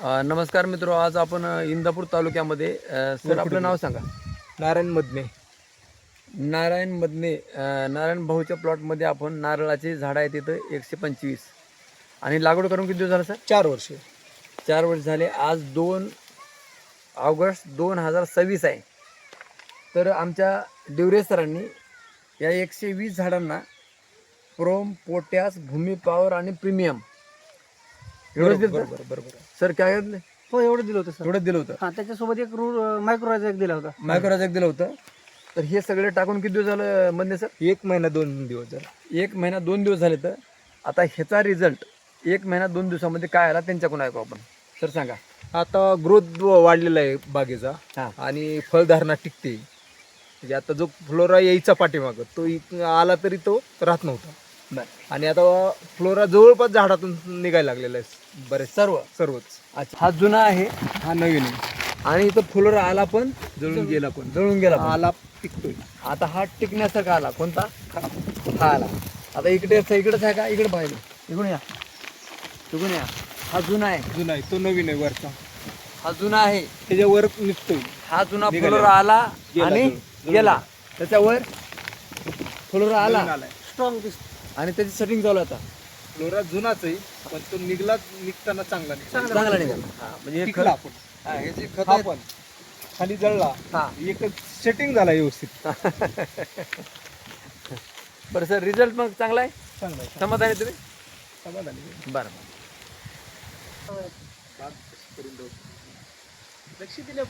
नमस्कार मित्रो, आज आपण इंदापूर तालुक्यामध्ये सर आपलं नाव सांगा. नारायण मदने. नारायण मदने. नारायण भाऊच्या प्लॉटमध्ये आपण नारळाची झाडं आहेत तिथं 125 आणि लागवड करून किती दिवस झालं सर? 4 वर्ष. 4 वर्ष झाले. आज 2 ऑगस्ट 2026 आहे. तर आमच्या डिवरे सरांनी या 120 झाडांना प्रोम, पोटॅश, भूमी पॉवर आणि प्रीमियम एवढंच दिलं. बरोबर. सर काय घेतलं? हो एवढं दिलं होतं सर. एवढंच दिलं होतं. हां, त्याच्यासोबत एक मायक्रोरायझर एक दिला होता. मायक्रोरायझर दिलं होतं. तर हे सगळे टाकून किती दिवस झालं मधले सर? 1 महिना 2 दिवस झाला. 1 महिना 2 दिवस झाले. तर आता ह्याचा रिझल्ट 1 महिना 2 दिवसामध्ये काय आला त्यांच्याकडून ऐकू आपण. सर सांगा. आता ग्रोथ वाढलेला आहे बागेचा हां. आणि फळधारणा टिकते. म्हणजे आता जो फ्लोरा यायचा पाठीमागं तो आला तरी तो राहत नव्हता. बरं. आणि आता फ्लोरा जवळपास झाडातून निघायला लागलेला आहे बरेच सर्वच. अच्छा, हा जुना आहे हा नवीन आहे. आणि इथं फुलोर आला पण जळून गेला पण जळून गेला पण. आला टिकतोय. आता हा टिकण्यासारखा आला. कोणता? हा आला. आता इकडेच आहे का? इकडे पाहिजे. इकडून या. हा जुना आहे. जुना आहे तो नवीन आहे वरचा. हा जुना आहे. त्याच्यावर निघतोय. हा जुना निघाला. फुलोर आला गेला, आणि जळून. गेला. त्याच्यावर फुलोर आला आलाय. स्ट्रॉंग दिसतो. आणि त्याची सेटिंग चालू आहे आता. फ्लोरा जुनाच आहे पण तो निघताना चांगला निघाला. चांगला निघाला. हा, म्हणजे हे टिकला खत- आपण. हा, हे जे खत हा आहे, पण खाली जळला. हा. एक सेटिंग झाला व्यवस्थित. बरं सर, रिझल्ट मग चांगला आहे. चांगला आहे. समाधानी तुम्ही? समाधानी. बरं. लक्ष दिलं